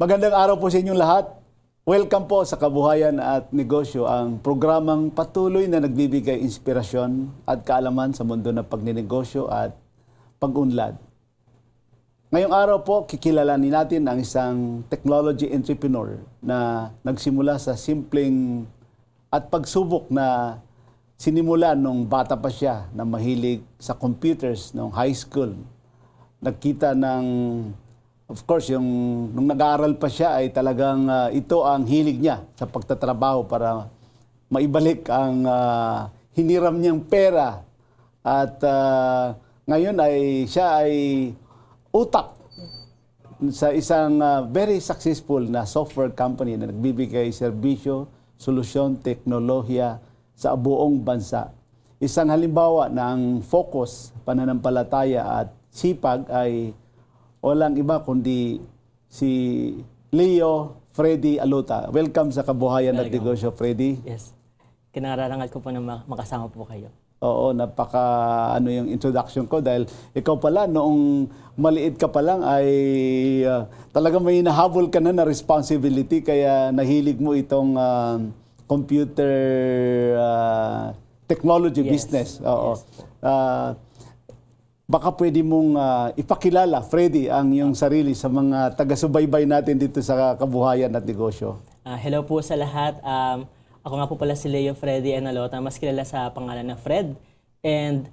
Magandang araw po sa inyong lahat. Welcome po sa Kabuhayan at Negosyo, ang programang patuloy na nagbibigay inspirasyon at kaalaman sa mundo ng pagninegosyo at pag-unlad. Ngayong araw po, kikilalanin natin ang isang technology entrepreneur na nagsimula sa simpleng at pagsubok na sinimula nung bata pa siya na mahilig sa computers nung high school. Nagkita ng, of course, nung nag-aaral pa siya ay talagang ito ang hilig niya sa pagtatrabaho para maibalik ang hiniram niyang pera. At ngayon ay siya ay utak sa isang very successful na software company na nagbibigay serbisyo, solusyon, teknolohiya sa buong bansa. Isang halimbawa ng focus, pananampalataya at sipag ay walang iba kundi si Leo Freddy Aluta. Welcome sa Kabuhayan at Negosyo, Freddy. Yes. Kinararangal ko po na makasama po kayo. Oo, yung introduction ko dahil ikaw pala noong maliit ka pa lang ay talagang may nahabol ka na responsibility kaya nahilig mo itong computer technology business. Oo. Yes. Baka pwede mong ipakilala, Freddy, ang iyong sarili sa mga taga-subaybay natin dito sa Kabuhayan at Negosyo. Hello po sa lahat. Ako nga po pala si Leo Freddy Aluta, mas kilala sa pangalan na Fred. And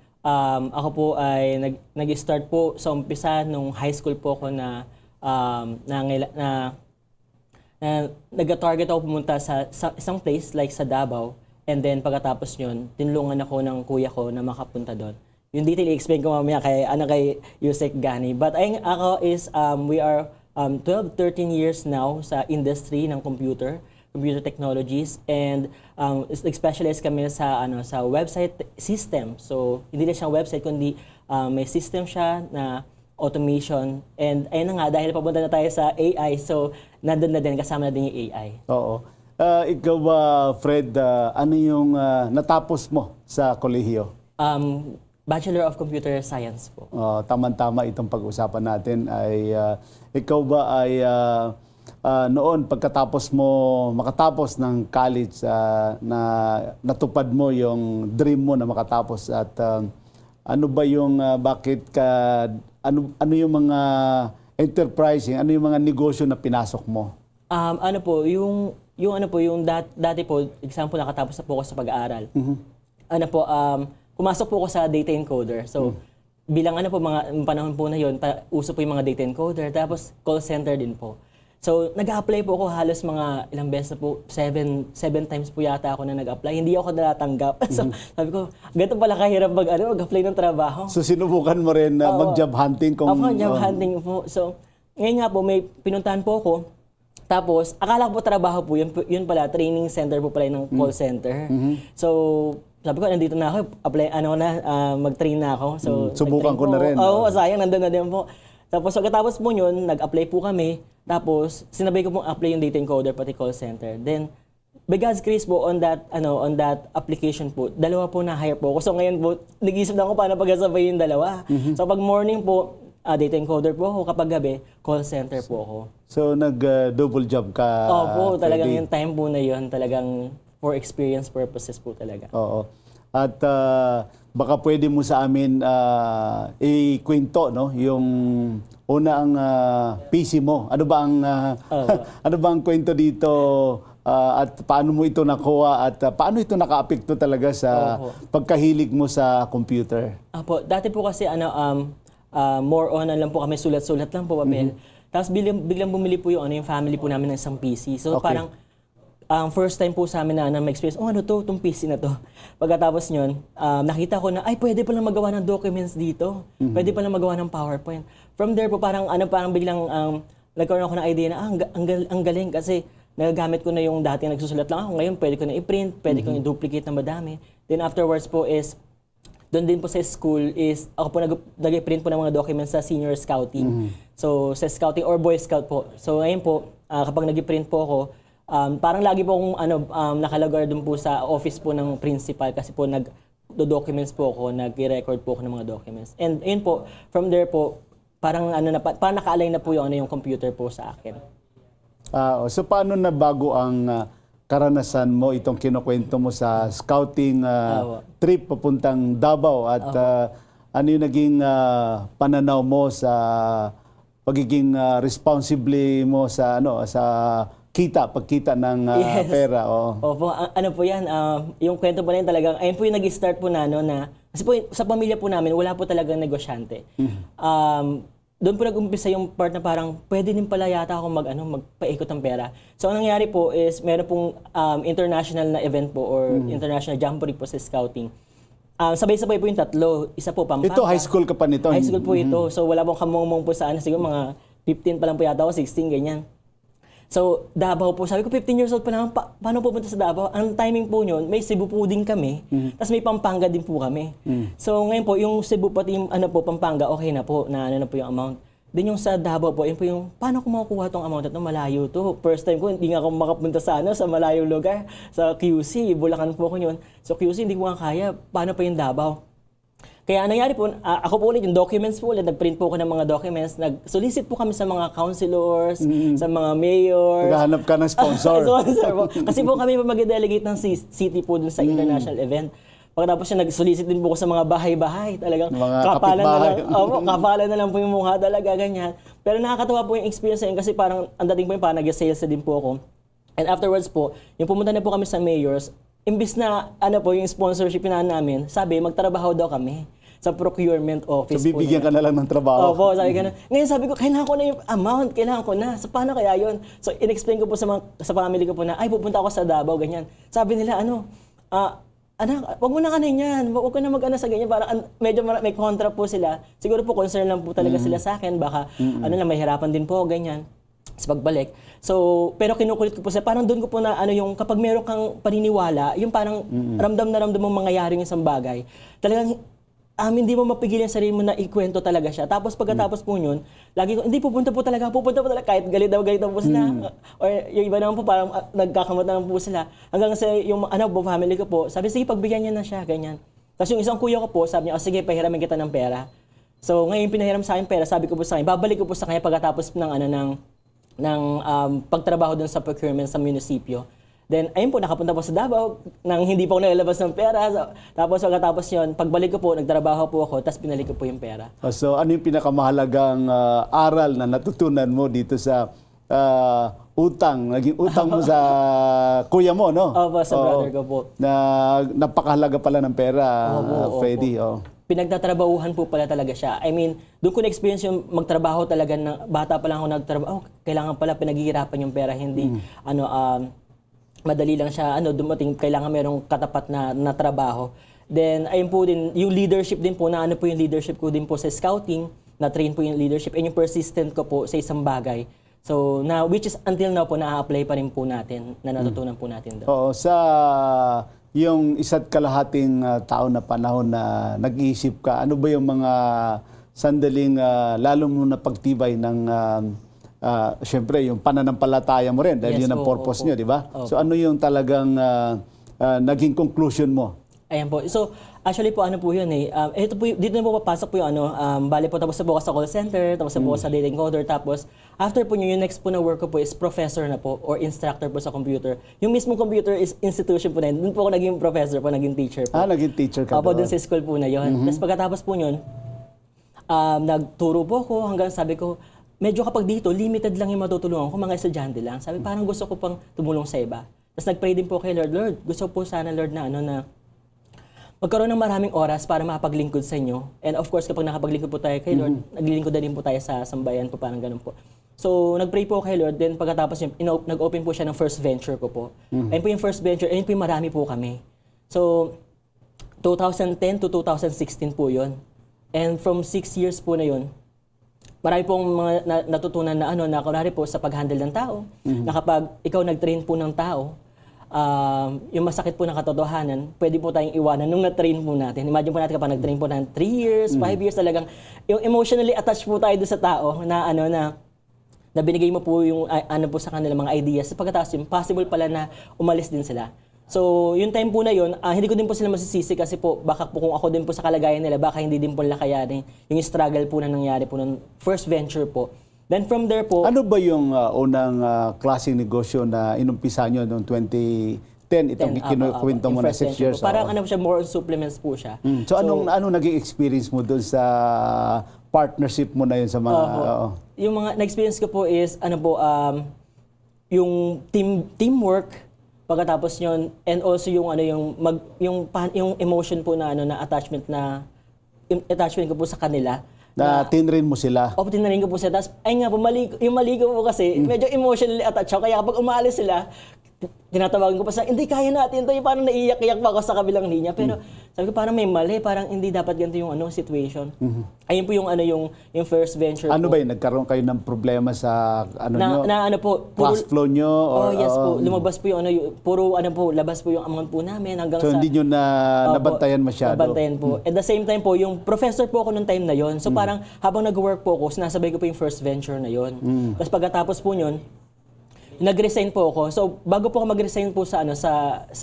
ako po ay nag-start po sa umpisa nung high school po ako na nag-target ako pumunta sa isang place like sa Davao. And then pagkatapos yun, tinulungan ako ng kuya ko na makapunta doon. Yung detail i-explain ko mamaya kay Yusek Gani. But ako is, we are 12-13 years now sa industry ng computer technologies, and specialize kami sa website system. So hindi na siyang website kundi may system siya na automation, and ayun na nga dahil papunta na tayo sa AI, so nandun na din, kasama na din yung AI. Oo. Ikaw ba, Fred, ano yung natapos mo sa kolehiyo? Bachelor of Computer Science po. Tama-tama itong pag-usapan natin ay ikaw ba ay noon pagkatapos mo makatapos ng college na natupad mo yung dream mo na makatapos, at ano ba yung bakit ka ano yung mga enterprising, ano yung mga negosyo na pinasok mo? Dati po, example, nakatapos na po ako sa pag-aaral. Pumasok po ako sa data encoder. So, bilang mga panahon po na yun, uso po yung mga data encoder, tapos call center din po. So, nag-a-apply po ako halos mga ilang beses na po, 7 times po yata ako na nag-apply. Hindi ako natatanggap. So, sabi ko, ganito pala kahirap mag-apply ng trabaho. So, sinubukan mo rin na mag-job hunting? Job hunting po. So, ngayon nga po, may pinuntahan po ako. Tapos, akala ko po trabaho po, yun pala, training center po pala ng call center. So, sabi ko, nandito na ako, mag-train na ako. So, subukan ko na rin. Oo, sayang, nandun na din po. Tapos, pagkatapos po yun, nag-apply po kami. Tapos, sinabay ko pong apply yung data encoder pati call center. Then, by God's grace po, on that application po, dalawa po na-hire po ako. So, ngayon po, nag-iisip na ako paano pag-asabay yung dalawa. So, pag morning po, data encoder po ako. Kapag gabi, call center po ako. So, nag-double job ka? Opo, talagang yung time po na yun, talagang for experience purposes po talaga. Oo. At baka pwede mo sa amin ikwento, no, yung una ang PC mo. Ano ba ang ano ba ang kwento dito, at paano mo ito nakuha, at paano ito nakaapekto talaga sa pagkahilig mo sa computer? Dati po kasi more on lang po kami, sulat-sulat lang po papel. Tapos biglang bumili po yung family po namin ng isang PC. So parang first time po sa amin na ma-experience, itong PC na to. Pagkatapos nyon, nakita ko na, pwede palang magawa ng documents dito. Pwede palang magawa ng PowerPoint. From there po, parang biglang nagkaroon ako ng idea na, ang galing kasi nagagamit ko na yung dati nagsusulat lang ako. Ngayon, pwede ko na i-print, pwede ko i-duplicate na madami. Then afterwards po is, doon din po sa school is, ako po nag-print po ng mga documents sa senior scouting. So, sa scouting or boy scout po. So, ngayon po, kapag nag-print po ako, parang lagi po akong nakalagay doon po sa office po ng principal kasi po nag-documents po ako, nag-record po ako ng mga documents. And ayun po, from there po, parang naka-align na po yung computer po sa akin. So paano na bago ang karanasan mo itong kinukwento mo sa scouting trip papuntang Davao at ano yung naging pananaw mo sa pagiging responsibly mo sa pagkita ng pera? Opo, ano po yan, yung kwento po na yun talagang, ayun po yung nag-start po na, kasi po sa pamilya po namin, wala po talagang negosyante. Doon po nag-umpisa yung part na parang pwede din pala yata ako magpaikot ng pera. So, ang nangyari po is meron pong international na event po or international jamboree po sa scouting. Sabay-sabay po yung tatlo. Isa po Pampanga. Ito, high school ka pa nito? High school po ito. So, wala pong kamungmong po sa siguro mga 15 pa lang po yata ako, 16, ganyan. So, Davao po. Sabi ko, 15 years old pa lang, paano pupunta sa Davao? Ang timing po nyon, may Cebu po din kami, tapos may Pampanga din po kami. So, ngayon po, yung Cebu pati yung Pampanga, okay na po, na po yung amount. Then yung sa Davao po, yun po yung, paano ko makukuha tong amount at malayo to? First time ko, hindi nga ako makapunta sa malayong lugar. Sa QC, Bulacan po ko yun. So, QC, hindi ko nga kaya. Paano pa yung Davao? Kaya nangyari po, ako po ulit, yung documents po ulit, nag-print po ako ng mga documents, nag-solicit po kami sa mga councilors, sa mga mayor. Naghahanap ka ng sponsor. Sponsor po. Kasi po kami mag-delegate ng city po dun sa international event. Pagkatapos siya, nag-solicit din po ko sa mga bahay-bahay. Talagang mga kapalan na lang. kapitbahay. Kapalan na lang po yung mukha talaga, ganyan. Pero nakakatawa po yung experience na yun kasi parang ang dating po yung parang nag-sales na din po ako. And afterwards po, yung pumunta na po kami sa mayors, imbis na yung sponsorship na namin, sabi, magtrabaho daw kami sa procurement office. So, bibigyan ka na lang ng trabaho. Opo, sabi ka na. Ngayon sabi ko, kailangan ko na yung amount, kailangan ko na. So, paano kaya yun? So, in-explain ko po sa family ko po na, ay, pupunta ako sa Davao, ganyan. Sabi nila, anak, wag mo na yan. Wag ko na sa ganyan. Parang medyo may kontra po sila. Siguro po, concern lang po talaga sila sa akin. Baka, may hirapan din po, ganyan. Sa pagbalik. So, pero kinukulit ko po sila. Parang doon ko po na, yung kapag meron kang paniniwala, yung parang ramdam na ramdam mong mangyayari yung isang bagay. Talagang, hindi mo mapigilan sa sarili mo na ikwento talaga siya. Tapos pagkatapos po yun, lagi ko, hindi, pupunta po talaga, kahit galit daw po sila. Or yung iba naman po, parang nagkakamot na po sila. Hanggang sa yung family ko po, sabi, sige, pagbigyan niya na siya, ganyan. Tapos yung isang kuya ko po, sabi niya, sige, pahiramin kita ng pera. So, ngayon pinahiram sa akin pera, sabi ko po sa kanya, babalik ko po sa kanya pagkatapos ng pagtrabaho dun sa procurement sa munisipyo. Then, ayun po, nakapunta po sa Davao, nang hindi po ako nalalabas ng pera. Tapos, pagkatapos yun, pagbalik ko po, nagtrabaho po ako, tapos pinalik ko po yung pera. So, ano yung pinakamahalagang aral na natutunan mo dito sa utang? Naging utang mo sa kuya mo, no? Opo, sa brother ko po. Na napakahalaga pala ng pera, Freddy. Pinagtatrabahuhan po pala talaga siya. I mean, doon ko na-experience yung magtrabaho talaga, bata pa lang ako nagtrabaho. Kailangan pala pinaghihirapan yung pera, hindi, madali lang siya, dumating, kailangan merong katapat na trabaho. Then, ayun po din, yung leadership din po, po yung leadership ko din po sa scouting, na-train po yung leadership, and yung persistent ko po sa isang bagay. So, which is until now po, na-apply pa rin po natin, na natutunan po natin doon. Oo, sa yung isa't kalahating taon na panahon na nag-iisip ka, ano ba yung mga sandaling lalo mo na pagtibay ng siyempre, yung pananampalataya mo rin dahil yun ang purpose nyo, di ba? So ano yung talagang naging conclusion mo? Ayan po. So, actually po, po yun eh. Ito po, dito na po papasok po yung bali po, tapos na po ako sa call center, tapos na po ako sa data encoder, tapos after po yung next po na work ko po is professor na po or instructor po sa computer. Yung mismong computer is institution po na yun. Doon po ako naging professor po, naging teacher po. Naging teacher ka doon sa school po na yun. Tapos pagkatapos po yun, nagturo po ako hanggang sabi ko, medyo kapag dito, limited lang yung matutulungan ko, mga estudyante lang. Sabi, parang gusto ko pang tumulong sa iba. Tapos nag-pray din po kay Lord, Lord, gusto po sana, Lord, na magkaroon ng maraming oras para makapaglingkod sa inyo. And of course, kapag nakapaglingkod po tayo kay Lord, naglilingkod na din po tayo sa sambayan po, parang ganun po. So, nag-pray po kay Lord, then pagkatapos nag-open po siya ng first venture ko po. Ayun po yung first venture, ayun po yung marami po kami. So, 2010 to 2016 po yun. And from 6 years po na yun, marami pong mga natutunan na kunwari po sa pag-handle ng tao, na kapag ikaw nag-train po ng tao, yung masakit po ng katotohanan, pwede po tayong iwanan nung na-train po natin. Imagine po natin kapag nag-train po ng 3 years, 5 years talagang, yung emotionally attached po tayo doon sa tao na na binigay mo po yung po sa kanila mga ideas. Pagkatapos yung possible pala na umalis din sila. So, yung time po na yun, hindi ko din po sila masisisi kasi po, baka po kung ako din po sa kalagayan nila, baka hindi din po nila kayanin yung struggle po na nangyari po ng first venture po. Then from there po, Ano ba yung unang klaseng negosyo na inumpisa nyo noong 2010? Itong kinukwento mo na 6 years. Parang ano siya, more on supplements po siya. So anong naging experience mo doon sa partnership mo na yun sa mga... Yung mga na-experience ko po is, yung teamwork, pagkatapos yun, and also yung yung emotion po na na attachment ko po sa kanila. Na tinrin mo sila. O, tinrin ko po sila. Tapos, ay nga po, yung mali ko po kasi, medyo emotionally attached ako. Kaya kapag umalis sila, tinatawagan ko pa sa, hindi, kaya natin ito. Parang naiiyak-iyak pa ako sa kabilang linya. Pero sabi ko, parang may mali. Parang hindi dapat ganito yung situation. Ayun po yung first venture Ano po. ba yun? Nagkaroon kayo ng problema sa nyo? Cash flow nyo? Oh, yes po. Lumabas po yung puro labas po yung amount po namin hanggang so, hindi nyo nabantayan masyado? Nabantayan po. At the same time po, yung professor po ako nung time na yon. So parang habang nag-work po ako, sinasabay ko po yung first venture na yon. Tapos pagkatapos po yun, nag-resign po ako. So, bago po ako mag-resign po sa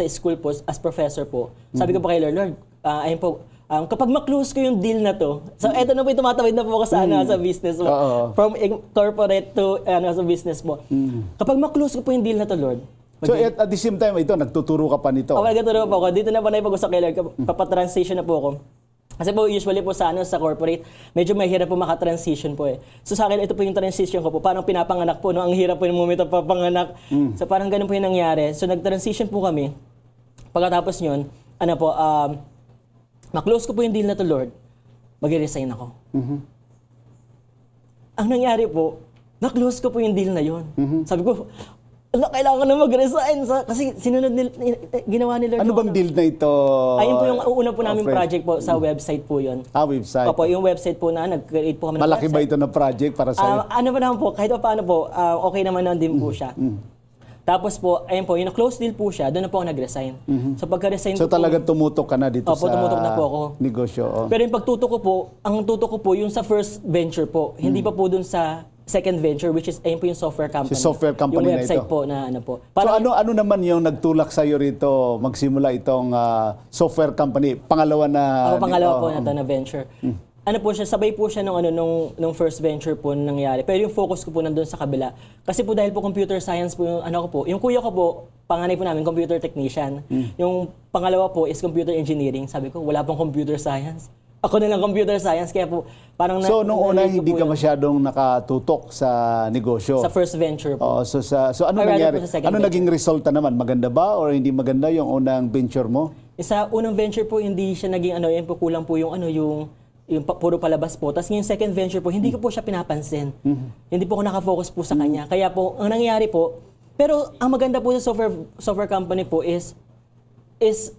school po, as professor po, sabi ko po kay Lord, ayun po, kapag ma-close ko yung deal na to, so eto na po yung tumatawid na po ako sa business mo. From corporate to sa business mo. Kapag ma-close ko po yung deal na to, Lord. So, at the same time, ito, nagtuturo ka pa nito? Nagtuturo po ako. Dito na po na ipag-usap kay Lord. Papatransition na po ako. Kasi po usually po sa corporate, medyo mahirap po maka-transition po eh. So sa akin, ito po yung transition ko po. Parang pinapanganak po, no? Ang hirap po yung moment ng papanganak. So parang ganun po yung nangyari. So nag-transition po kami. Pagkatapos yun, ma-close ko po yung deal na to, Lord, mag-resign ako. Ang nangyari po, na-close ko po yung deal na yun. Sabi ko, kailangan ko na mag-resign kasi sinunod ginawa ni Lord. Ano bang deal na ito? Ayun po yung una po namin project po sa website po yun. Website. Opo, yung website po nag-create po kami ng Malaki website. ba ito na project para sa'yo? Ano ba naman po, kahit paano po, okay naman din po siya. Tapos po, ayun po, yung close deal po siya, doon na po ako nag-resign. So pagka-resign so ko talagang tumutok ka na dito sa tumutok na po ako. negosyo. Pero yung pagtutok ko po, ang tutok ko po yung sa first venture po, hindi pa po doon sa second venture, which is ayun po yung software company. Si software company yung website na ito. po na po. So ano naman yung nagtulak sa'yo rito magsimula itong software company? Pangalawa na... Pangalawa po na ito na venture. Ano po siya, sabay po siya nung first venture po nangyari. Pero yung focus ko po nandun sa kabila. Kasi po dahil po computer science po yung ko po. Yung kuya ko po, panganay po namin, computer technician. Yung pangalawa po is computer engineering. Sabi ko, wala pong computer science. Ako na lang computer science, kaya po parang... So, nung una, hindi ka masyadong nakatutok sa negosyo? Sa first venture po. So ano nangyari? Ano naging resulta naman? Maganda ba or hindi maganda yung unang venture mo? Sa unang venture po, hindi siya naging yun po, kulang po yung puro palabas po. Tapos yung second venture po, hindi ko po siya pinapansin. Hindi po ako nakafocus po sa kanya. Kaya po, ang nangyari po, pero ang maganda po sa software company po is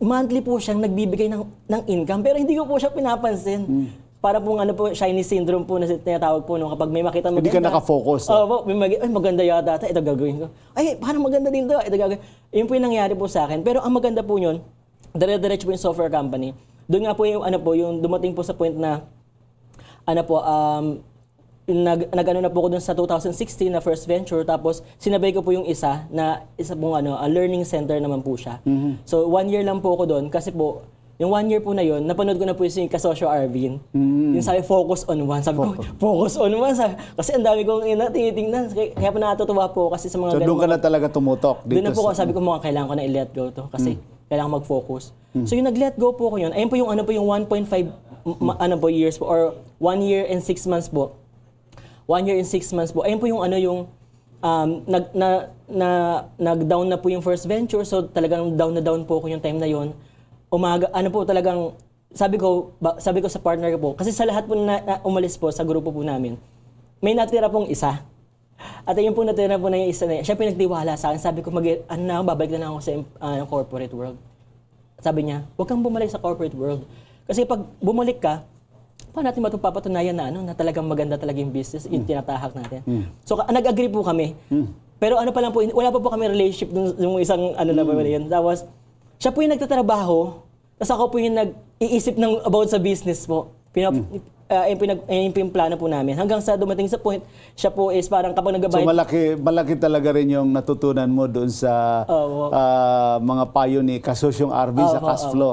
monthly po siyang nagbibigay ng income, pero hindi ko po siya pinapansin. Para pong shiny syndrome po na tinatawag po kapag may makita maganda. Hindi ka nakafocus. Ay, maganda yata, ito gagawin ko. Ay, parang maganda din to, ito gagawin. Yun po yung nangyari po sa akin. Pero ang maganda po yun, dire-diretso po yung software company. Doon nga po yung yung dumating po sa point na nag-ano na po ako dun sa 2016 na first venture, tapos sinabay ko po yung isa pong learning center naman po siya. So 1 year lang po ako doon kasi po yung 1 year po na yun, napanood ko na po yung kasosyo Arvin. Yung sabi, focus on one. Sabi ko, focus on one. Kasi ang dami kong tinitingnan. Kaya po natutuwa po kasi sa mga so doon ka na talaga tumutok? Doon na po sabi ko, kailangan ko na i-let go to. Kasi kailangan mag-focus. So yung nag-let go po ko yun, ayun po yung 1.5 years po, or 1 year and 6 months po. 1 year and 6 months po. Ayun po yung nag-down na po yung first venture. So talagang down na down po ko yung time na yon. Talagang sabi ko sa partner ko po, kasi sa lahat po na umalis po sa grupo po namin, may natira pong isa. At yung po natira po na yung isa na yun, siya pinagtiwala sa akin. Sabi ko, babalik na lang ako sa corporate world. Sabi niya, huwag kang bumalik sa corporate world. Kasi pag bumalik ka, paano natin mapapatunayan na talagang maganda talaga yung business, yung tinatahak natin. So nag-agree po kami. Pero pa lang po, wala pa po kami relationship nung isang na po yun. Tapos, siya po yung nagtatrabaho, tapos ako po yung nag-iisip about sa business po. Yung plano po namin. Hanggang sa dumating sa point, siya po is parang kapag nag-abide... So malaki talaga rin yung natutunan mo doon sa mga payo ni Kasosyong Arvin sa cash flow.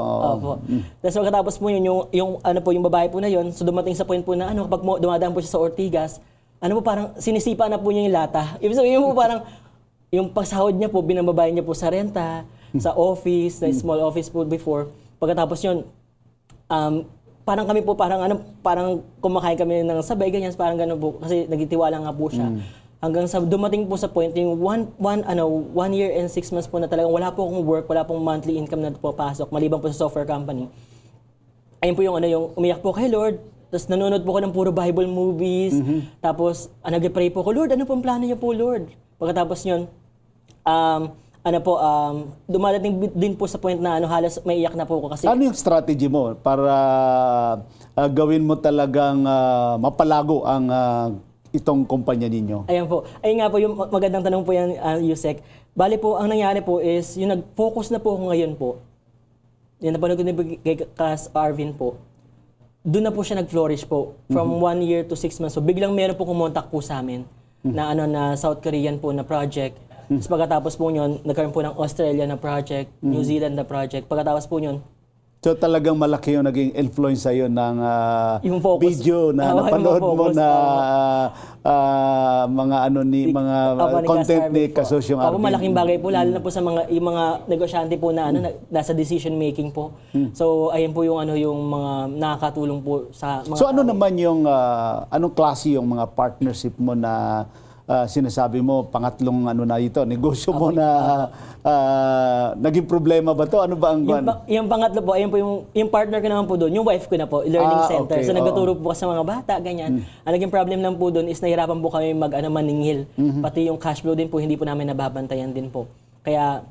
Tapos pagkatapos po yun, yung babae po na yun, so dumating sa point po na kapag dumadaan po siya sa Ortigas, ano po, parang sinisipa na po niya yung lata. Ibig sabihin po parang, yung pagsahod niya po, binababayad niya po sa renta, sa office, sa small office po before. Pagkatapos yun, parang kami po, parang kumakain kami ng sabay, ganyan, parang gano'n po, kasi nagtitiwala nga po siya. Hanggang sa dumating po sa point, yung 1 year and 6 months po na talagang wala po akong work, wala pong monthly income na pupasok, maliban po sa software company. Ayun po yung umiyak po kay Lord, tapos nanonood po ko ng puro Bible movies, tapos nag-pray po ko, Lord, ano pong plano niyo po, Lord? Pagkatapos yun, dumadating din po sa point na halos maiyak na po ako kasi... Ano yung strategy mo para gawin mo talagang mapalago ang itong kumpanya ninyo? Ayan po. Ayun nga po, yung magandang tanong po yan, Yusek. Bali po, ang nangyari po is, yung nag-focus na po ako ngayon po, yung napanood ko na kay Cas Arvin po, doon na po siya nag-flourish po. From 1 year to 6 months. So biglang meron po kumontak po sa amin na na South Korean po na project. Tapos pagkatapos po yun, nagkaroon po ng Australia na project, New Zealand na project. Pagkatapos po yun, so talagang malaki yung naging influence sa'yo ng yung focus, video na napanood mo na mga content ni Kasosyong Arvin. Malaking bagay po, lalo na po sa yung mga negosyante po na nasa decision making po. So ayun po yung yung mga nakakatulong po sa mga So ano naman yung anong klase yung mga partnership mo na sinasabi mo, pangatlong na ito, negosyo mo na naging problema ba to? Ano ba ang yung pangatlo po, ayun po yung partner ko naman po doon, yung wife ko na po, learning center. Okay, So nagtuturo po sa mga bata, ganyan. Ang naging problem lang po doon is nahirapan po kami maningil. Pati yung cash flow din po, hindi po namin nababantayan din po. Kaya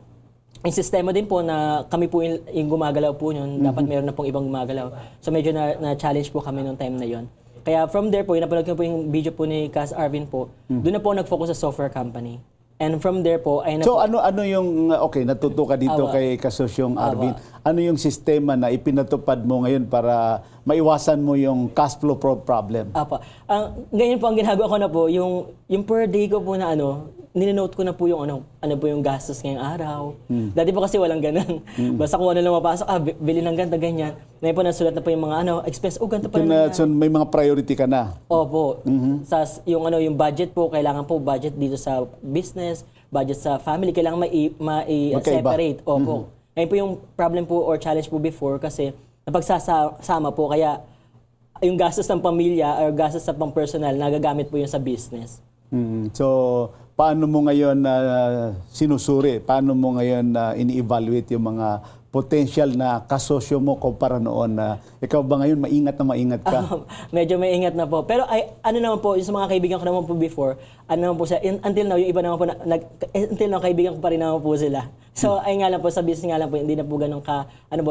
yung sistema din po na kami po yung gumagalaw po yun, dapat meron na pong ibang gumagalaw. So medyo na-challenge po kami noong time na yon. Kaya from there po, napanood ko po yung video po ni Cas Arvin po, doon na po nag-focus sa software company. And from there po, ay So ano yung, natuto ka dito kay Kasosyong Arvin. Ano yung sistema na ipinatupad mo ngayon para maiwasan mo yung cash flow problem? Ganyan po ang ginagawa ko na po, yung per day ko po na ninenote ko na po yung ano po yung gastos ngayong araw. Dati po kasi walang ganun. Basta kung ano lang mapasok, bili ng ganito, ganyan. Ngayon po nasulat na po yung mga expense, ganito pa lang. So may mga priority ka na? Opo. Yung budget po, kailangan po budget dito sa business, budget sa family, kailangan ma-separate. Opo. Ngayon po yung problem po or challenge po before kasi napagsasama po, kaya yung gastos ng pamilya or gastos sa pang-personal, nagagamit po yun sa business. So, paano mo ngayon sinusuri? Paano mo ngayon ini-evaluate yung mga potential na kasosyo mo kumpara noon? Ikaw ba ngayon maingat ka? Medyo maingat na po. Pero naman po, yung sa mga kaibigan ko naman po before, naman po until now, yung iba naman po, until now, kaibigan ko pa rin naman po sila. So, ay nga lang po, sa business nga lang po, hindi na po ganun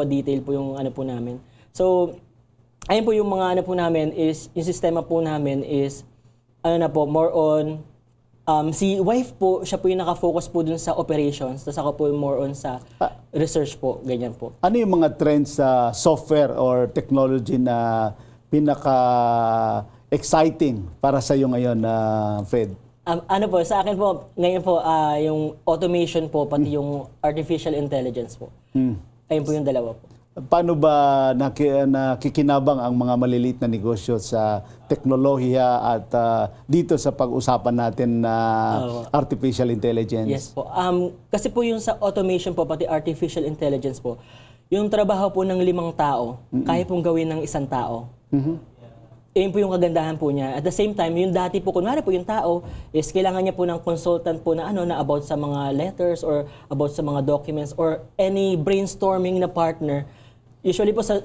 detail po yung po namin. So, ayun po yung mga po namin is, yung sistema po namin is, more on, si wife po, siya po yung nakafocus po dun sa operations, tapos ako po yung more on sa research po, ganyan po. Ano yung mga trends sa software or technology na pinaka-exciting para sa iyo ngayon, Fred? Sa akin po, ngayon po, yung automation po, pati yung artificial intelligence po. Ayun po yung dalawa po. Paano ba nakikinabang ang mga maliliit na negosyo sa teknolohiya at dito sa pag-usapan natin na artificial intelligence? Yes po. Kasi po yung sa automation po, pati artificial intelligence po, yung trabaho po ng 5 tao, kaya pong gawin ng 1 tao. Yun po yung kagandahan po niya. At the same time, yung dati po, kunwari po yung tao, is kailangan niya po ng consultant po na na about sa mga letters or about sa mga documents or any brainstorming na partner. Usually po sa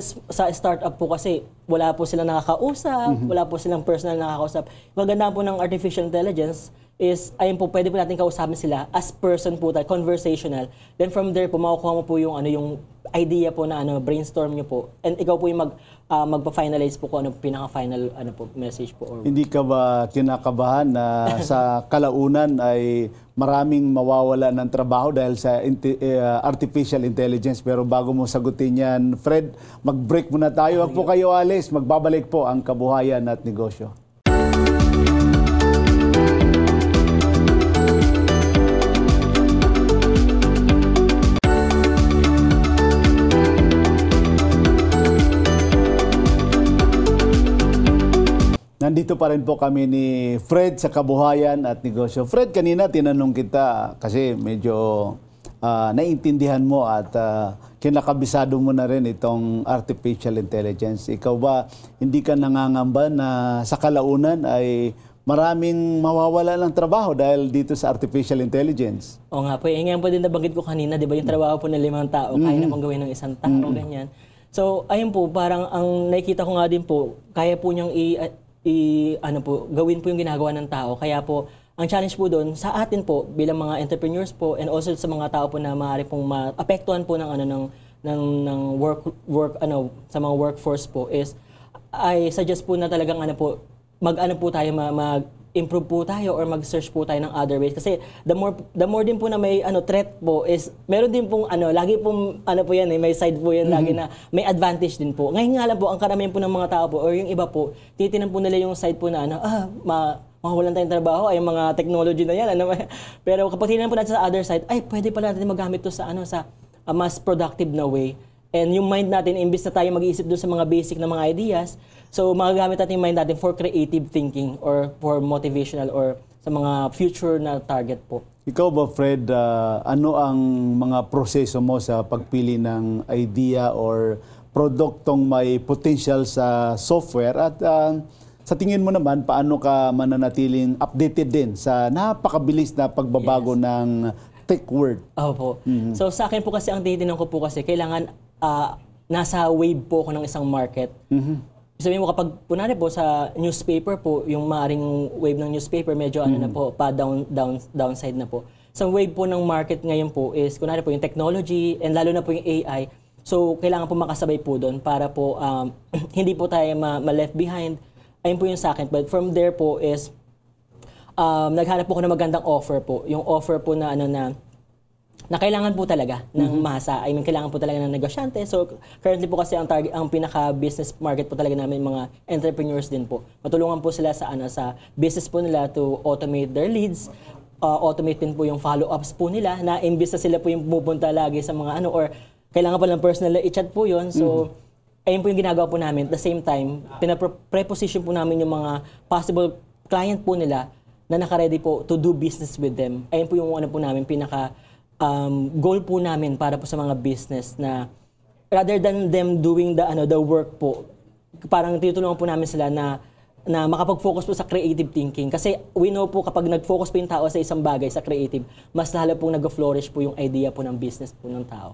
startup po kasi wala po silang nakakausap, wala po silang personal nakakausap. Yung kagandahan po ng artificial intelligence is, ayun po, pwede po natin kausapin sila as person po tayo, conversational. Then from there po, makukuha mo po yung yung idea po na brainstorm nyo po. And ikaw po yung magpa-finalize po kung ano pinaka-final message po. Or... Hindi ka ba kinakabahan na sa kalaunan ay maraming mawawala ng trabaho dahil sa artificial intelligence? Pero bago mo sagutin yan, Fred, mag-break muna tayo. Huwag po kayo alis. Magbabalik po ang Kabuhayan at Negosyo. Nandito pa rin po kami ni Fred sa Kabuhayan at Negosyo. Fred, kanina tinanong kita kasi medyo naiintindihan mo at kinakabisado mo na rin itong artificial intelligence. Ikaw ba, hindi ka nangangamba na sa kalaunan ay maraming mawawala ng trabaho dahil dito sa artificial intelligence? O nga po, ngayon po din nabanggit ko kanina, di ba, yung trabaho po ng 5 tao, kaya na pong gawin ng 1 tao, ganyan. So, ayun po, parang ang nakikita ko nga din po, kaya po niyang gawin po yung ginagawa ng tao. Kaya po, ang challenge po doon sa atin po bilang mga entrepreneurs po and also sa mga tao po na maaari pong maapektuhan po ng sa mga workforce po is I suggest po na talagang mag-ano po tayo, mag-improve po tayo or mag-search po tayo ng other ways. Kasi the more din po na may threat po is, meron din pong lagi pong po yan may side po yan lagi na may advantage din po. Ngayon nga lang po, ang karamihan po ng mga tao po or yung iba po, titinan po nila yung side po na mawawalan tayong trabaho, ay mga technology na yan. Pero kapag tininan po natin sa other side, ay pwede pala natin magamit to sa mas productive na way. And yung mind natin, imbis na tayo mag-iisip doon sa mga basic na mga ideas, so magagamit natin yung mind natin for creative thinking or for motivational or sa mga future na target po. Ikaw ba, Fred, ano ang mga proseso mo sa pagpili ng idea or produktong may potential sa software at sa tingin mo naman, paano ka mananatiling updated din sa napakabilis na pagbabago ng tech world? Opo. So sa akin po kasi, ang tinitingnan ko po kasi, kailangan nasa wave po ako ng isang market. Sabihin mo, kapag punari po sa newspaper po, yung maaring wave ng newspaper, medyo na po, downside na po. Sa wave po ng market ngayon po is, kunwari po yung technology and lalo na po yung AI. So kailangan po makasabay po doon para po hindi po tayo ma-left behind. Ayun po yung sa akin. But from there po is, naghanap po ako ng magandang offer po. Yung offer po na na kailangan po talaga ng masa. I mean, kailangan po talaga ng negosyante. So, currently po kasi ang pinaka-business market po talaga namin, mga entrepreneurs din po. Matulungan po sila sa business po nila to automate their leads, automate din po yung follow-ups po nila, na imbis na sila po yung pupunta lagi sa mga or kailangan pa lang personal i-chat po yun. So, ayun po yung ginagawa po namin. At the same time, preposition po namin yung mga possible client po nila na naka-ready po to do business with them. Ayun po yung po namin, goal po namin para po sa mga business na rather than them doing the work po, parang tinutulungan po namin sila na makapag-focus po sa creative thinking. Kasi we know po kapag nag-focus po yung tao sa isang bagay, sa creative, mas lalo pong nag-flourish po yung idea po ng business po ng tao.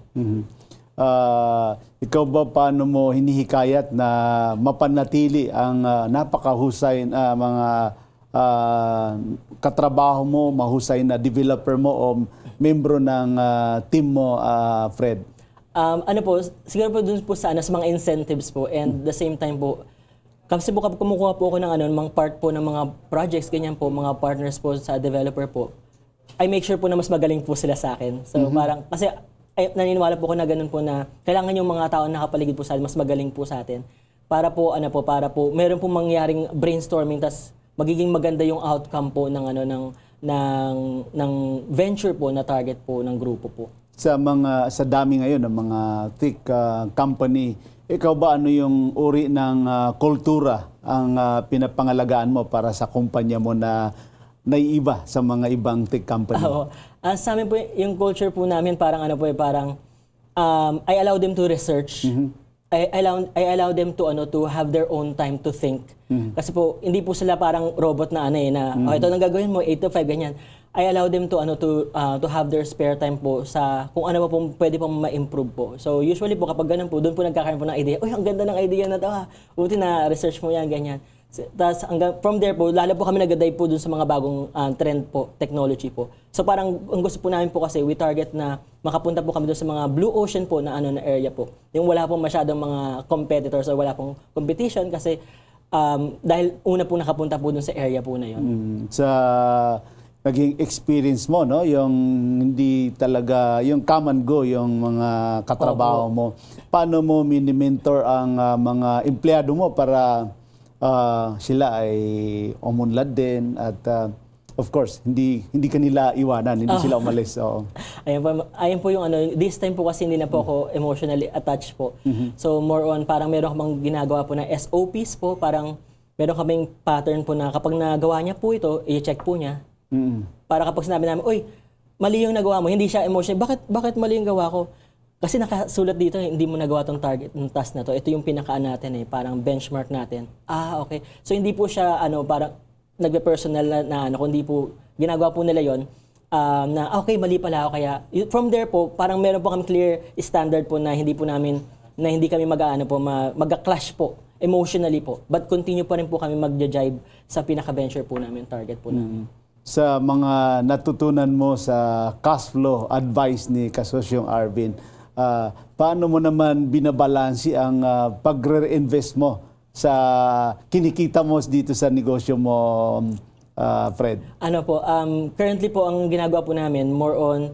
Ikaw ba, paano mo hinihikayat na mapanatili ang napakahusay mga katrabaho mo, mahusay na developer mo o membro ng team mo, Fred? Siguro po dun po sa mga incentives po and the same time po, kasi po kapag kumukuha po ako ng mga part po ng mga projects, ganyan po, mga partners po sa developer po, I make sure po na mas magaling po sila sa akin. So parang, kasi naniniwala po ako na ganun po na kailangan yung mga tao na nakapaligid po sa atin, mas magaling po sa atin. Para po, meron po mangyaring brainstorming, tas magiging maganda yung outcome po ng ng venture po na target po ng grupo po. Sa dami ngayon ng mga tech company, ikaw ba ano yung uri ng kultura ang pinapangalagaan mo para sa kumpanya mo na naiiba sa mga ibang tech company? Sa amin po yung culture po namin parang I allow them to research. I allow them to have their own time to think. Kasi po hindi po sila parang robot na ito nang gagawin mo 8 to 5 ganyan. I allow them to have their spare time po sa kung ano pa po pwede pong ma-improve po. So usually po kapag ganun po, doon po nagkakaroon po ng idea. Uy, ang ganda ng idea na to ha. Buti na research mo yan ganyan. Tapos from there po, lalo po kami nag-dive po dun sa mga bagong trend po, technology po. So parang ang gusto po namin po kasi, we target na makapunta po kami dun sa mga blue ocean po na na area po. Yung wala pong masyadong mga competitors or wala pong competition kasi dahil una po nakapunta po dun sa area po na yun. Sa naging experience mo, no? Yung hindi talaga, yung come and go, yung mga katrabaho mo. Paano mo mini-mentor ang mga empleyado mo para sila ay umunlad din at of course hindi kanila iwanan, hindi sila umalis. Ayun po yung this time po kasi hindi na po ako emotionally attached po. So more on parang meron akong ginagawa po na SOPs po, parang meron kaming pattern po na kapag nagawa niya po ito, i-check po niya. Para kapag sinabi namin, uy, mali yung nagawa mo, hindi siya emotional. Bakit mali yung gawa ko? Kasi nakasulat dito, hindi mo nagawa tong target, ng task na to. Ito yung pinakaan natin parang benchmark natin. Okay. So hindi po siya parang nagpe-personal na kundi po ginagawa po nila yon na okay, mali pala ako. Kaya from there po, parang meron po kami clear standard po na hindi kami mag-clash po emotionally po. But continue pa rin po kami mag-jibe sa pinaka-venture po namin, target po namin. Sa mga natutunan mo sa cash flow advice ni Kasosyong Arvin, paano mo naman binabalansi ang pag-reinvest mo sa kinikita mo dito sa negosyo mo, Fred? Currently po ang ginagawa po namin more on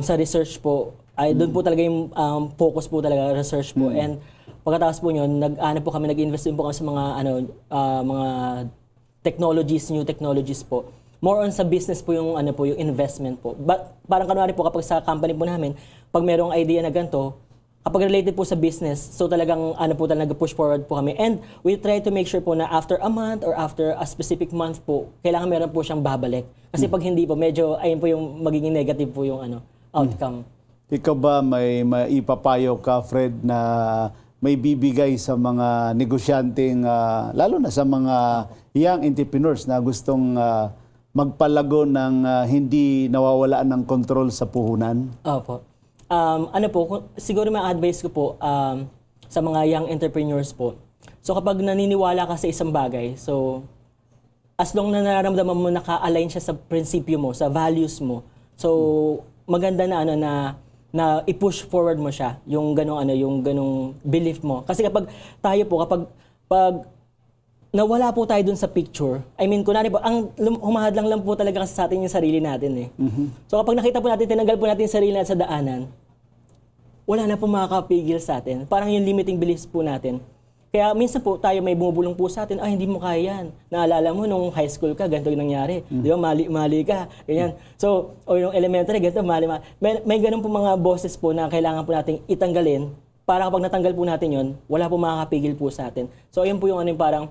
sa research po. Doon po talaga yung focus po talaga, research po. And pagkatapos po yun, nag-invest din po kami sa mga technologies, new technologies po. More on sa business po yung yung investment po. But parang kanwari po kapag sa company po namin, pag merong idea na ganito, kapag related po sa business, so talagang talaga push forward po kami. And we try to make sure po na after a month or after a specific month po, kailangan meron po siyang babalik. Kasi pag hindi po, medyo ayun po yung magiging negative po yung outcome. Ikaw ba may ipapayo ka, Fred, na may bibigay sa mga negosyanteng, lalo na sa mga young entrepreneurs na gustong magpalago ng hindi nawawalaan ng control sa puhunan? Opo. Siguro may advice ko po sa mga young entrepreneurs po. So kapag naniniwala ka sa isang bagay, so as long na nararamdaman mo naka-align siya sa prinsipyo mo, sa values mo, so maganda na i-push forward mo siya, yung ganong belief mo. Kasi kapag nawala po tayo dun sa picture, kunwari po, ang humahad lang po talaga kasi sa atin yung sarili natin . So kapag nakita po natin, tinanggal po natin yung sarili natin sa daanan, wala na po makakapigil sa atin. Parang yung limiting beliefs po natin. Kaya minsan po tayo may bumubulong po sa atin, hindi mo kaya yan. Naalala mo nung high school ka, ganito yung nangyari. Di ba, mali ka, ganyan. So, o yung elementary, ganito, mali. May ganun po mga boses po na kailangan po nating itanggalin para kapag natanggal po natin yon, wala po makakapigil po sa atin. So, ayun po yung parang,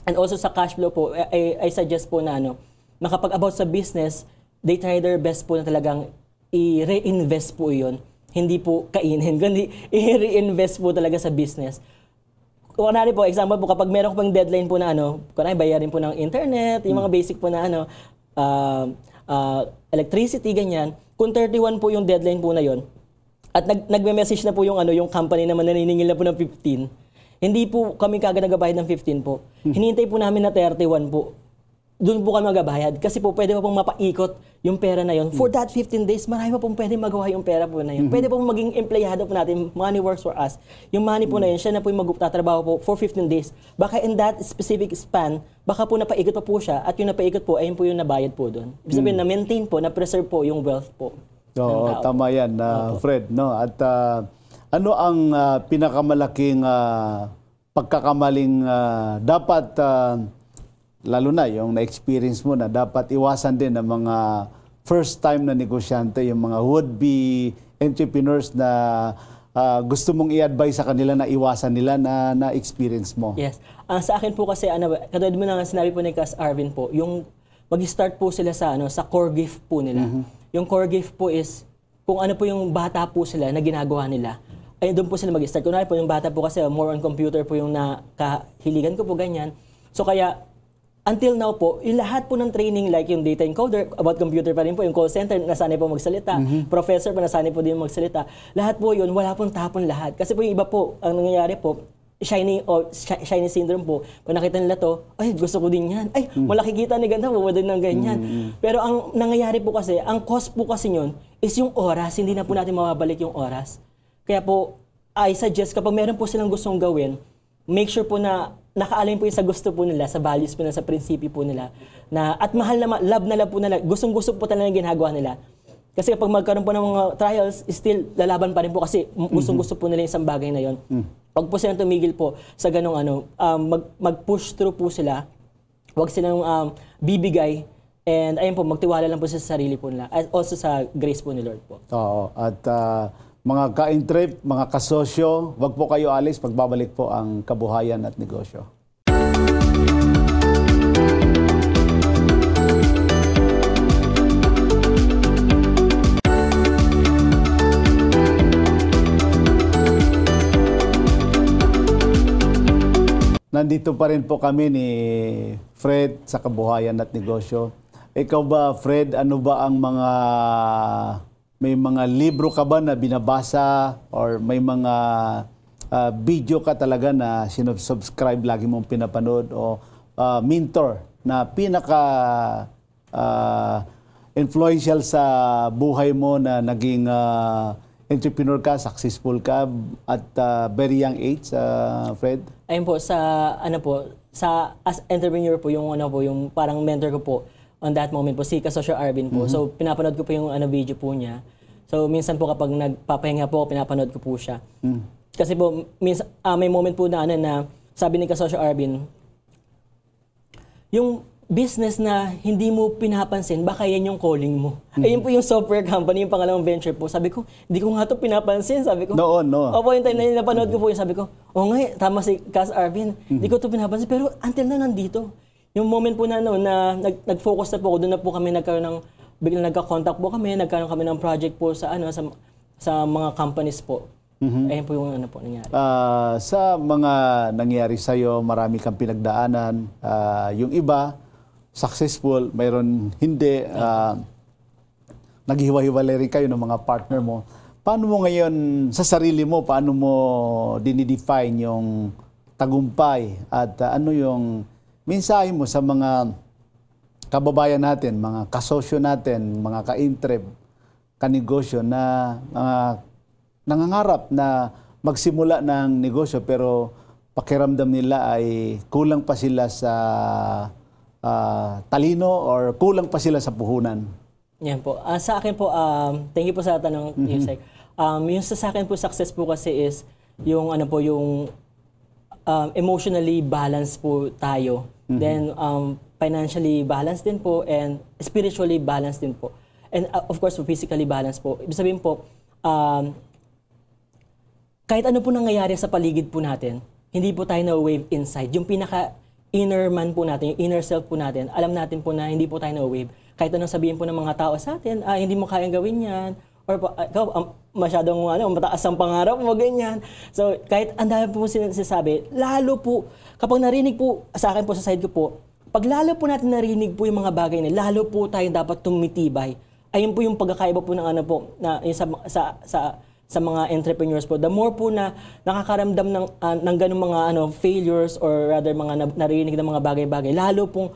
and also sa cash flow po, I suggest po na na kapag about sa business, they try their best po na talagang i-reinvest po yun. Hindi po kainin, kundi i-reinvest po talaga sa business. Kunwari po, example po, kapag meron ko pang deadline po na kunwari bayarin po ng internet, yung mga basic po na electricity, ganyan. Kung 31 po yung deadline po na yon, at nagme-message na po yung company naman naniningil na po ng 15, hindi po kami kagad nagabayad ng 15 po. Hinihintay po namin na 31 po. Doon po kami magabayad. Kasi po pwede pa pong mapaikot yung pera na yon. For that 15 days, marami pa pong pwede magawa yung pera po na yun. Pwede po maging empleyado po natin. Money works for us. Yung money po na yun, siya na po yung magtatrabaho po for 15 days. Baka in that specific span, baka po napaikot pa po siya at yung napaikot po, ayun po yung nabayad po doon. Ibig sabihin, na-maintain po, na-preserve po yung wealth po. Oo, tama yan, Fred. No? At ano ang pinakamalaking pagkakamaling dapat lalo na yung na-experience mo na dapat iwasan din ng mga first-time na negosyante, yung mga would-be entrepreneurs na gusto mong i-advise sa kanila na iwasan nila na experience mo? Yes. Sa akin po kasi, katulad mo na sinabi po ni Kas Arvin po, yung mag-start po sila sa core gift po nila. Yung core gift po is kung ano po yung bata po sila na ginagawa nila. Ay doon po sila mag-start. Kunwari po yung bata po kasi more on computer po yung nakahiligan ko po ganyan. So kaya until now po, yung lahat po ng training like yung data encoder, about computer pa rin po, yung call center, nasanay po magsalita, professor pa nasanay po din magsalita. Lahat po yun, wala pong tapon lahat. Kasi po yung iba po, ang nangyayari po, shiny syndrome po. Pag nakita nila to, ay gusto ko din yan. Ay, malaki kita ni ganda, puwede ng ganyan. Pero ang nangyayari po kasi, ang cost po kasi yun, is yung oras, hindi na po natin mababalik yung oras. Kaya po, I suggest kapag meron po silang gustong gawin, make sure po na naka-align po yung sa gusto po nila, sa values po nila, sa prinsipyo po nila. At mahal na, love po nila, gustong-gusto po talaga yung ginagawa nila. Kasi kapag magkaroon po ng mga trials, still lalaban pa rin po kasi gustong-gusto po nila yung isang bagay na yon. Huwag po silang tumigil po sa ganong mag-push through po sila. Huwag silang bibigay. And ayun po, magtiwala lang po sa sarili po nila. At also sa grace po ni Lord po. Oo. At mga ka-intrip, mga kasosyo, wag po kayo alis, pagbabalik po ang Kabuhayan at Negosyo. Nandito pa rin po kami ni Fred sa Kabuhayan at Negosyo. Ikaw ba, Fred, ano ba ang may mga libro ka ba na binabasa or may mga video ka talaga na sinubscribe, lagi mong pinapanood o mentor na pinaka influential sa buhay mo na naging entrepreneur ka, successful ka at very young age, Fred? Ayun po, as entrepreneur po, yung parang mentor ko po on that moment po, si Kasosyo Arvin po. So, pinapanood ko po yung video po niya. So, minsan po kapag nagpapahinga po, pinapanood ko po siya. Kasi po, may moment po na sabi ni Kasosyo Arvin, yung business na hindi mo pinapansin, baka yan yung calling mo. Ayun po yung software company, yung pangalawang venture po. Sabi ko, hindi ko nga ito pinapansin. Sabi ko, no. Opo, yung time na napanood ko po yun, sabi ko, nga, tama si Cas Arvin, hindi ko ito pinapansin. Pero until na nandito, yung moment po na nag-focus na po ako, doon na po kami biglang nagka-contact po kami, nagkaroon kami ng project po sa mga companies po. Ayun po yung nangyari. Sa mga nangyari sa'yo, marami kang pinagdaanan. Yung iba, successful, mayroon hindi. Naghiwa-hiwalay rin kayo ng mga partner mo. Paano mo ngayon, sa sarili mo, paano mo dinidefine yung tagumpay at ano yung mensahe mo sa mga kababayan natin, mga kasosyo natin, mga ka-intrep, kanegosyo na nangangarap na magsimula ng negosyo pero pakiramdam nila ay kulang pa sila sa talino or kulang pa sila sa puhunan? Yan po. Sa akin po, thank you po sa tanong, Yusek. Yung sa akin po, success po kasi is yung emotionally balanced po tayo. Then, financially balanced din po and spiritually balanced din po. And of course, physically balanced po. Ibig sabihin po, kahit ano po nangyayari sa paligid po natin, hindi po tayo na-wave inside. Yung pinaka-inner man po natin, yung inner self po natin, alam natin po na hindi po tayo na-wave. Kahit anong sabihin po ng mga tao sa atin, hindi mo kayang gawin yan, or ikaw, masyadong mataas ang pangarap mo, ganyan. So, kahit ang dami po sinasabi, lalo po, kapag narinig po, sa akin po, sa side ko po, pag lalo po natin narinig po yung mga bagay na, lalo po tayo dapat tumitibay. Ayun po yung pagkakaiba po ng na yung sa mga entrepreneurs po. The more po na nakakaramdam ng ganung mga failures or rather mga narinig ng mga bagay-bagay, lalo pong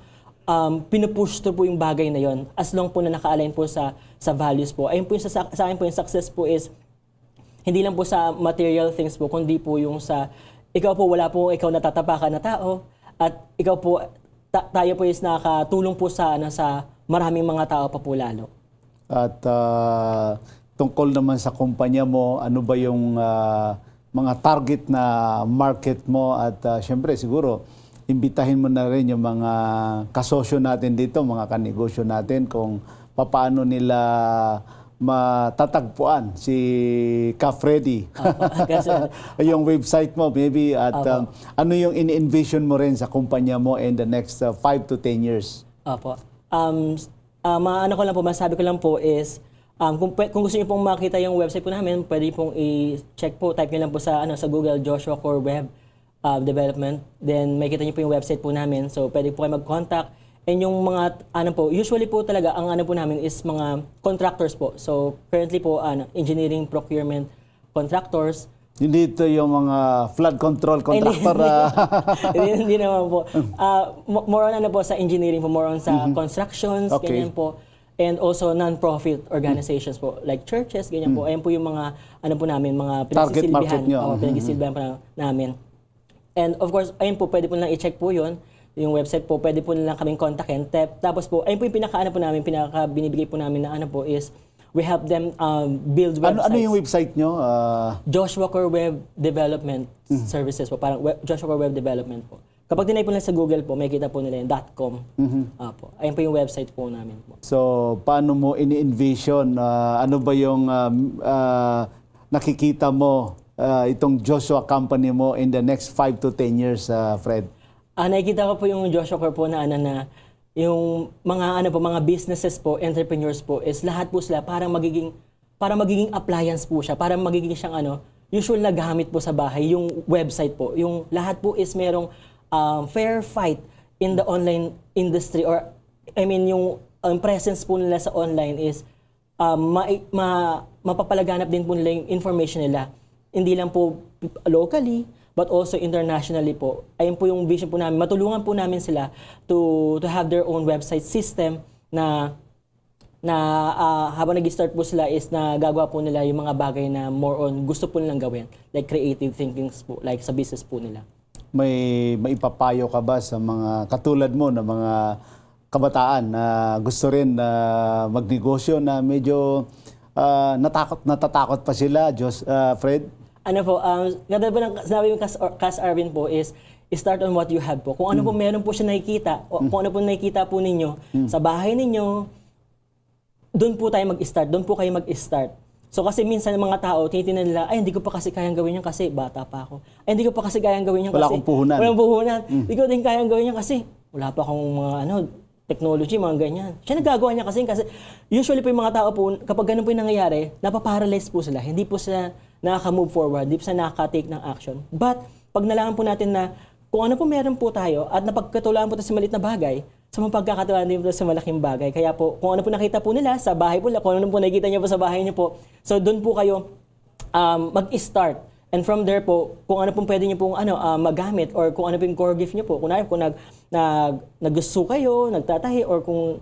pinupush to po yung bagay na yon as long po na naka-align po sa values po. Ayun po yung sa akin po yung success po is hindi lang po sa material things po, kundi po yung sa ikaw po, wala po ikaw natatapakan na tao at ikaw po, tayo po is nakatulong po sa maraming mga tao pa po lalo. At tungkol naman sa kumpanya mo, ano ba yung mga target na market mo at syempre siguro imbitahin mo na rin yung mga kasosyo natin dito, mga kanegosyo natin kung paano nila matatagpuan si Ka Freddy. Yung website mo maybe at ano yung in-envision mo rin sa kumpanya mo in the next 5 to 10 years? Opo. Masabi ko lang po is kung gusto niyo pong makita yung website po namin, pwede pong i-check po, type niyo lang po sa Google, Joshua Core Web Development. Then makikita niyo po yung website po namin. So pwede po kayo mag-contact. And yung mga usually po talaga ang po namin is mga contractors po. So currently po engineering procurement contractors. Hindi ito yung mga flood control contractor. Hindi naman po. More on po sa engineering po, more on sa constructions, ganyan po. And also non-profit organizations po, like churches, ganyan po. Ayan po yung mga, po namin, mga pinagsisilbihan po namin. And of course, ayun po, pwede po lang i-check po yun. Yung website po, pwede po lang kaming kontakin. Tapos po, ayun po yung binibigay po namin na is, we help them build websites. Ano yung website nyo? Joshua Core Web Development Services po, parang Joshua Core Web Development po. Kapag tinay po lang sa Google po, may kita po nila yung .com. Po. Ayun po yung website po namin po. So, paano mo ini-envision? Ano ba yung nakikita mo itong Joshua company mo in the next 5 to 10 years, Fred? Nakikita ko po yung Joshua Core po na yung mga businesses po, entrepreneurs po, is lahat po sila parang magiging appliance po siya, parang magiging siyang usual na gamit po sa bahay, yung website po. Yung lahat po is merong fair fight in the online industry, or I mean yung presence po nila sa online is mapapalaganap din po nila yung information nila. Hindi lang po locally, but also internationally po. Ayun po yung vision po namin. Matulungan po namin sila to have their own website system na habang nag-start po sila is nagagawa po nila yung mga bagay na more on gusto po nilang gawin. Like creative thinking po, like sa business po nila. May maipapayo ka ba sa mga katulad mo na mga kabataan na gusto rin na magnegosyo na medyo natatakot pa sila, Fred? Ano po, ganda po ng sinabi yung Cas Arvin po is start on what you have po. Kung ano po meron po siya nakikita, o kung ano po nakikita po ninyo sa bahay ninyo, doon po tayo mag-start, doon po kayo mag-start. So kasi minsan ng mga tao, tinitingnan nila, ay hindi ko pa kasi kayang gawin yan kasi bata pa ako. Ay hindi ko pa kasi kayang gawin yan kasi wala akong puhunan. Walang puhunan. Hindi ko din kayang gawin yan kasi wala pa akong mga technology, mga ganyan. Siya nagagawa niya kasi usually po yung mga tao po, kapag ganun po yung nangyayari, napaparalyze po sila. Hindi po sila nakaka-move forward, hindi po sila nakaka-take ng action. But pag nalaman po natin na kung ano po meron po tayo at napagkatulaan po tayo sa maliit na bagay, sa mga pagkakataon din po sa malaking bagay. Kaya po, kung ano po nakita po nila sa bahay po nila, kung ano po nakikita niyo po sa bahay niyo po, so doon po kayo mag-start. And from there po, kung ano pong pwede niyo pong magamit or kung ano po yung core gift niyo po. Kung nag-gusto kayo, nagtatahi, or kung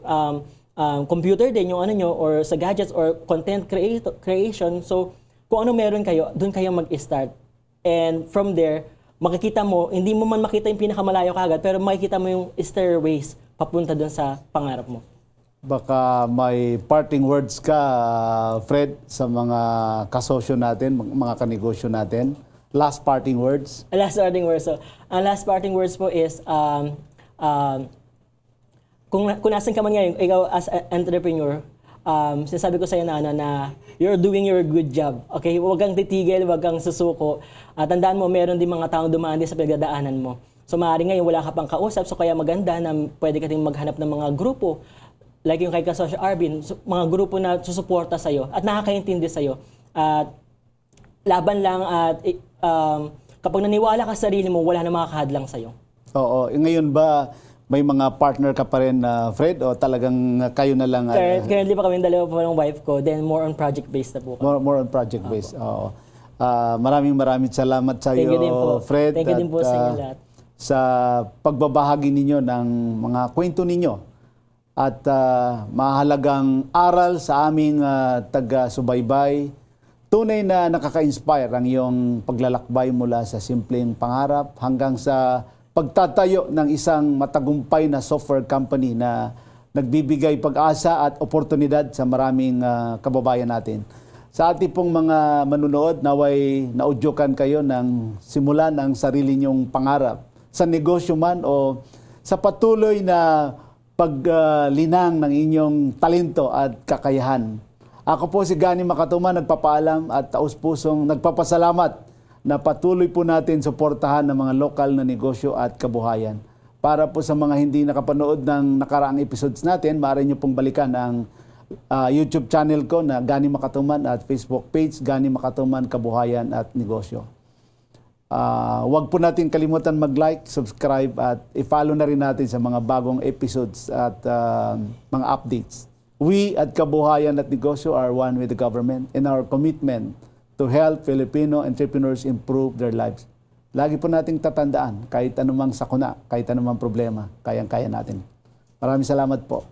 computer din yung ano nyo, or sa gadgets, or content creation. So, kung ano meron kayo, doon kayo mag-start. And from there, makikita mo, hindi mo man makita yung pinakamalayo kagad, pero makikita mo yung stairways papunta doon sa pangarap mo. Baka may parting words ka, Fred, sa mga kasosyo natin, mga kanegosyo natin. Last parting words? Last parting words. So, ang last parting words po is, kung nasan ka man ngayon, ikaw as an entrepreneur, sinasabi ko sa iyo na you're doing your good job. Okay? Huwag kang titigil, huwag kang susuko. Tandaan mo, meron din mga taong dumaan din sa pinagdadaanan mo. So maaaring ngayon wala ka pang kausap, so kaya maganda na pwede ka din maghanap ng mga grupo. Like yung kay Kasosyo Arvin, mga grupo na susuporta sa'yo at nakakaintindi sa'yo. At laban lang at kapag naniwala ka sa sarili mo, wala na makakahadlang sa'yo. Oo. Ngayon ba may mga partner ka pa rin, Fred, o talagang kayo na lang? Currently pa kami, dalawa pa ng wife ko, then more on project-based na po kami. More on project-based, oo. Maraming salamat sa iyo, Fred. Thank you din po sa inyo lahat. Sa pagbabahagi ninyo ng mga kwento ninyo at mahalagang aral sa aming taga-subaybay. Tunay na nakaka-inspire ang iyong paglalakbay mula sa simpleng pangarap hanggang sa pagtatayo ng isang matagumpay na software company na nagbibigay pag-asa at oportunidad sa maraming kababayan natin. Sa ating pong mga manunood, naway naudyokan kayo ng simulan ang sarili niyong pangarap sa negosyo man o sa patuloy na paglinang ng inyong talento at kakayahan. Ako po si Gani Makatuman, nagpapaalam at taus-pusong nagpapasalamat na patuloy po natin suportahan ng mga lokal na negosyo at kabuhayan. Para po sa mga hindi nakapanood ng nakaraang episodes natin, maaari nyo pong balikan ang YouTube channel ko na Gani Makatuman at Facebook page Gani Makatuman Kabuhayan at Negosyo. Huwag po natin kalimutan mag-like, subscribe at i-follow na rin natin sa mga bagong episodes at mga updates. We at Kabuhayan at Negosyo are one with the government in our commitment to help Filipino entrepreneurs improve their lives. Lagi po nating tatandaan, kahit anumang sakuna, kahit anumang problema, kayang-kaya natin. Maraming salamat po.